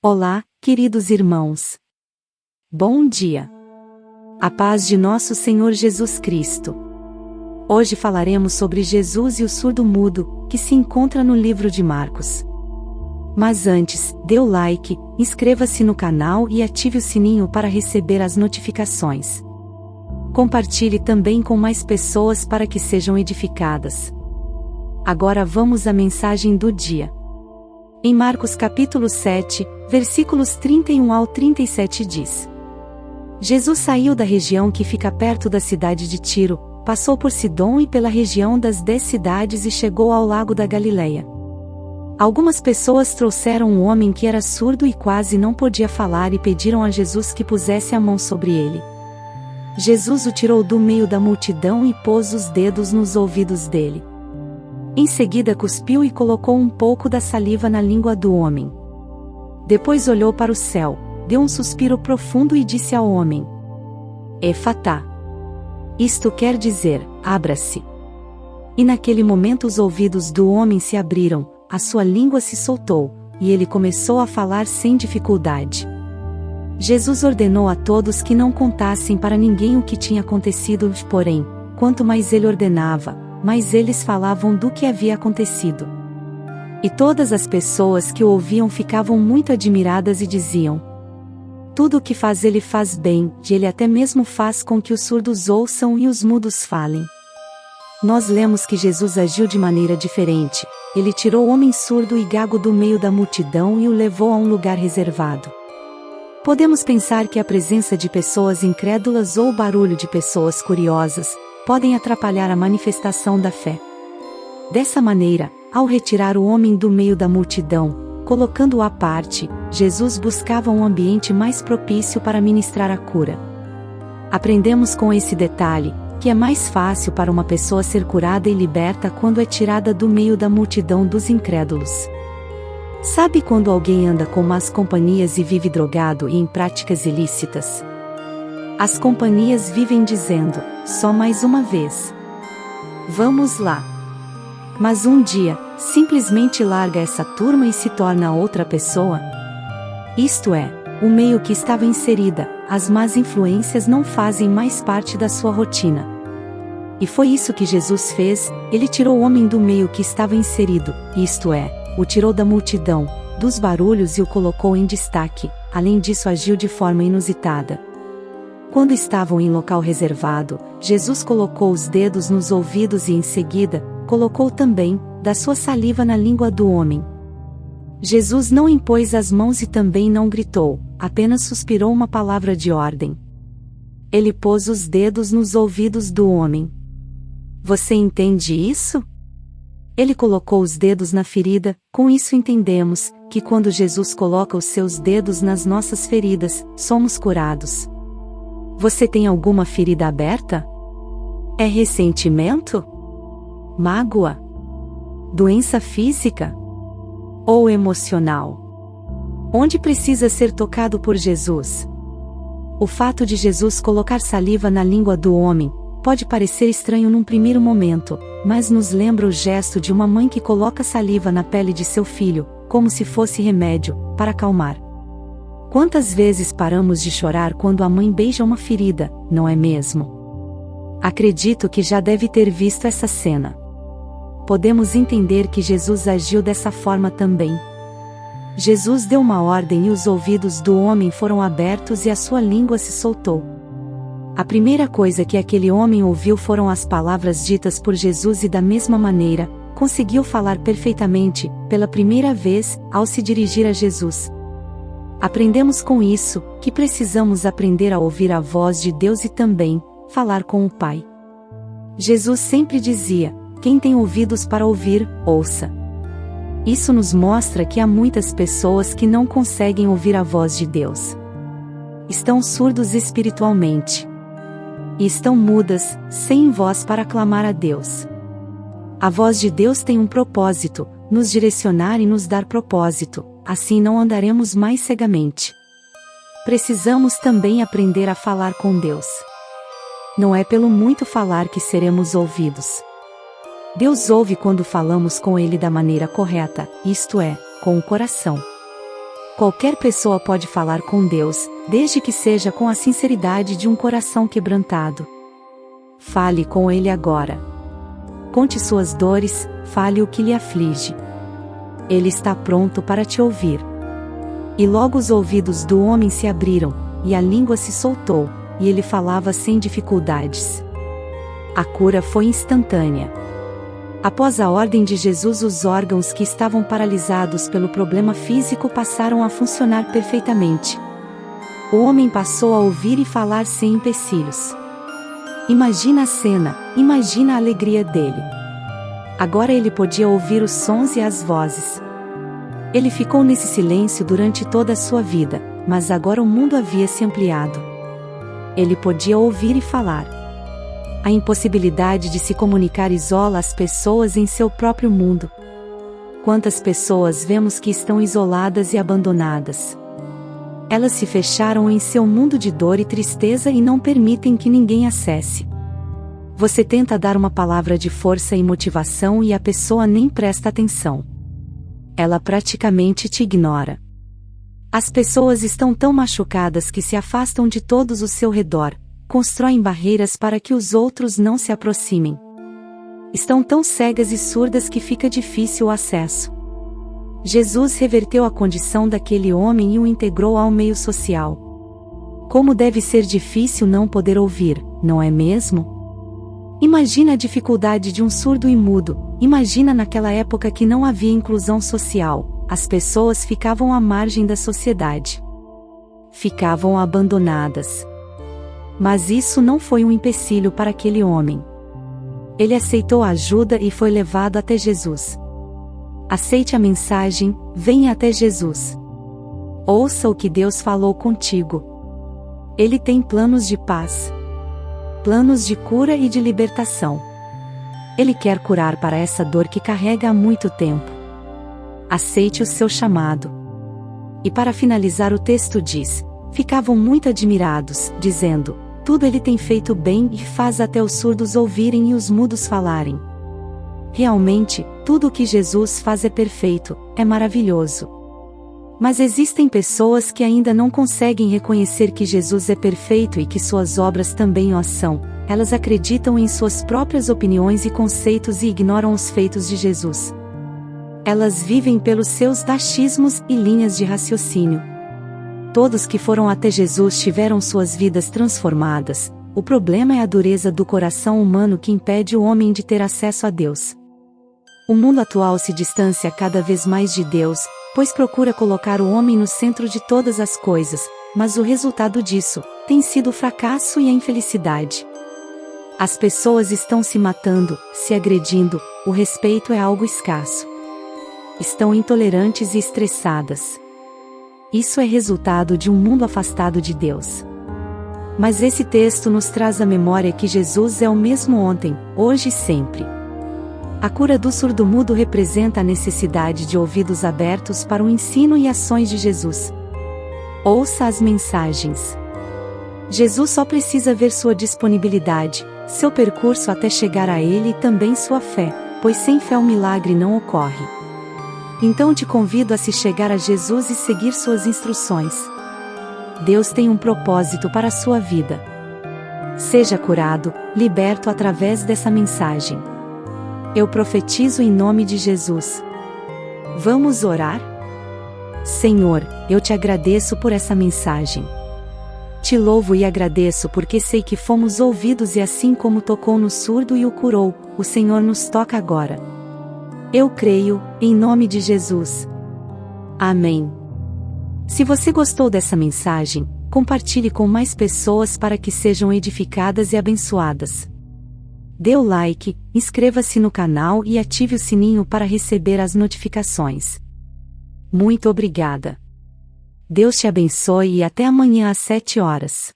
Olá, queridos irmãos. Bom dia. A paz de nosso Senhor Jesus Cristo. Hoje falaremos sobre Jesus e o surdo-mudo, que se encontra no livro de Marcos. Mas antes, dê o like, inscreva-se no canal e ative o sininho para receber as notificações. Compartilhe também com mais pessoas para que sejam edificadas. Agora vamos à mensagem do dia. Em Marcos capítulo 7, versículos 31 ao 37 diz: Jesus saiu da região que fica perto da cidade de Tiro, passou por Sidom e pela região das 10 cidades e chegou ao lago da Galileia. Algumas pessoas trouxeram um homem que era surdo e quase não podia falar e pediram a Jesus que pusesse a mão sobre ele. Jesus o tirou do meio da multidão e pôs os dedos nos ouvidos dele. Em seguida cuspiu e colocou um pouco da saliva na língua do homem. Depois olhou para o céu, deu um suspiro profundo e disse ao homem: Efatá. Isto quer dizer, abra-se. E naquele momento os ouvidos do homem se abriram, a sua língua se soltou, e ele começou a falar sem dificuldade. Jesus ordenou a todos que não contassem para ninguém o que tinha acontecido, porém, quanto mais ele ordenava, mais eles falavam do que havia acontecido. E todas as pessoas que o ouviam ficavam muito admiradas e diziam: tudo o que faz ele faz bem, e ele até mesmo faz com que os surdos ouçam e os mudos falem. Nós lemos que Jesus agiu de maneira diferente. Ele tirou o homem surdo e gago do meio da multidão e o levou a um lugar reservado. Podemos pensar que a presença de pessoas incrédulas ou o barulho de pessoas curiosas podem atrapalhar a manifestação da fé. Dessa maneira, ao retirar o homem do meio da multidão, colocando-o à parte, Jesus buscava um ambiente mais propício para ministrar a cura. Aprendemos com esse detalhe, que é mais fácil para uma pessoa ser curada e liberta quando é tirada do meio da multidão dos incrédulos. Sabe quando alguém anda com más companhias e vive drogado e em práticas ilícitas? As companhias vivem dizendo: só mais uma vez. Vamos lá. Mas um dia, simplesmente larga essa turma e se torna outra pessoa? Isto é, o meio que estava inserida, as más influências não fazem mais parte da sua rotina. E foi isso que Jesus fez, ele tirou o homem do meio que estava inserido, isto é, o tirou da multidão, dos barulhos e o colocou em destaque. Além disso, agiu de forma inusitada. Quando estavam em local reservado, Jesus colocou os dedos nos ouvidos e em seguida, colocou também, da sua saliva na língua do homem. Jesus não impôs as mãos e também não gritou, apenas suspirou uma palavra de ordem. Ele pôs os dedos nos ouvidos do homem. Você entende isso? Ele colocou os dedos na ferida. Com isso entendemos, que quando Jesus coloca os seus dedos nas nossas feridas, somos curados. Você tem alguma ferida aberta? É ressentimento? Mágoa? Doença física? Ou emocional? Onde precisa ser tocado por Jesus? O fato de Jesus colocar saliva na língua do homem pode parecer estranho num primeiro momento, mas nos lembra o gesto de uma mãe que coloca saliva na pele de seu filho, como se fosse remédio, para acalmar. Quantas vezes paramos de chorar quando a mãe beija uma ferida, não é mesmo? Acredito que já deve ter visto essa cena. Podemos entender que Jesus agiu dessa forma também. Jesus deu uma ordem e os ouvidos do homem foram abertos e a sua língua se soltou. A primeira coisa que aquele homem ouviu foram as palavras ditas por Jesus e da mesma maneira, conseguiu falar perfeitamente, pela primeira vez, ao se dirigir a Jesus. Aprendemos com isso, que precisamos aprender a ouvir a voz de Deus e também, falar com o Pai. Jesus sempre dizia: quem tem ouvidos para ouvir, ouça. Isso nos mostra que há muitas pessoas que não conseguem ouvir a voz de Deus. Estão surdos espiritualmente. E estão mudas, sem voz para clamar a Deus. A voz de Deus tem um propósito, nos direcionar e nos dar propósito, assim não andaremos mais cegamente. Precisamos também aprender a falar com Deus. Não é pelo muito falar que seremos ouvidos. Deus ouve quando falamos com Ele da maneira correta, isto é, com o coração. Qualquer pessoa pode falar com Deus, desde que seja com a sinceridade de um coração quebrantado. Fale com Ele agora. Conte suas dores, fale o que lhe aflige. Ele está pronto para te ouvir. E logo os ouvidos do homem se abriram, e a língua se soltou, e ele falava sem dificuldades. A cura foi instantânea. Após a ordem de Jesus, os órgãos que estavam paralisados pelo problema físico passaram a funcionar perfeitamente. O homem passou a ouvir e falar sem empecilhos. Imagina a cena, imagina a alegria dele. Agora ele podia ouvir os sons e as vozes. Ele ficou nesse silêncio durante toda a sua vida, mas agora o mundo havia se ampliado. Ele podia ouvir e falar. A impossibilidade de se comunicar isola as pessoas em seu próprio mundo. Quantas pessoas vemos que estão isoladas e abandonadas? Elas se fecharam em seu mundo de dor e tristeza e não permitem que ninguém acesse. Você tenta dar uma palavra de força e motivação e a pessoa nem presta atenção. Ela praticamente te ignora. As pessoas estão tão machucadas que se afastam de todos ao seu redor, constroem barreiras para que os outros não se aproximem. Estão tão cegas e surdas que fica difícil o acesso. Jesus reverteu a condição daquele homem e o integrou ao meio social. Como deve ser difícil não poder ouvir, não é mesmo? Imagina a dificuldade de um surdo e mudo. Imagina naquela época que não havia inclusão social, as pessoas ficavam à margem da sociedade. Ficavam abandonadas. Mas isso não foi um empecilho para aquele homem. Ele aceitou a ajuda e foi levado até Jesus. Aceite a mensagem, venha até Jesus. Ouça o que Deus falou contigo. Ele tem planos de paz. Planos de cura e de libertação. Ele quer curar para essa dor que carrega há muito tempo. Aceite o seu chamado. E para finalizar o texto diz: ficavam muito admirados, dizendo: tudo ele tem feito bem e faz até os surdos ouvirem e os mudos falarem. Realmente, tudo o que Jesus faz é perfeito, é maravilhoso. Mas existem pessoas que ainda não conseguem reconhecer que Jesus é perfeito e que suas obras também o são. Elas acreditam em suas próprias opiniões e conceitos e ignoram os feitos de Jesus. Elas vivem pelos seus achismos e linhas de raciocínio. Todos que foram até Jesus tiveram suas vidas transformadas. O problema é a dureza do coração humano que impede o homem de ter acesso a Deus. O mundo atual se distancia cada vez mais de Deus, pois procura colocar o homem no centro de todas as coisas, mas o resultado disso tem sido o fracasso e a infelicidade. As pessoas estão se matando, se agredindo, o respeito é algo escasso. Estão intolerantes e estressadas. Isso é resultado de um mundo afastado de Deus. Mas esse texto nos traz à memória que Jesus é o mesmo ontem, hoje e sempre. A cura do surdo-mudo representa a necessidade de ouvidos abertos para o ensino e ações de Jesus. Ouça as mensagens. Jesus só precisa ver sua disponibilidade, seu percurso até chegar a Ele e também sua fé, pois sem fé o milagre não ocorre. Então te convido a se chegar a Jesus e seguir suas instruções. Deus tem um propósito para a sua vida. Seja curado, liberto através dessa mensagem. Eu profetizo em nome de Jesus. Vamos orar? Senhor, eu te agradeço por essa mensagem. Te louvo e agradeço porque sei que fomos ouvidos e assim como tocou no surdo e o curou, o Senhor nos toca agora. Eu creio, em nome de Jesus. Amém. Se você gostou dessa mensagem, compartilhe com mais pessoas para que sejam edificadas e abençoadas. Dê o like, inscreva-se no canal e ative o sininho para receber as notificações. Muito obrigada. Deus te abençoe e até amanhã às 7 horas.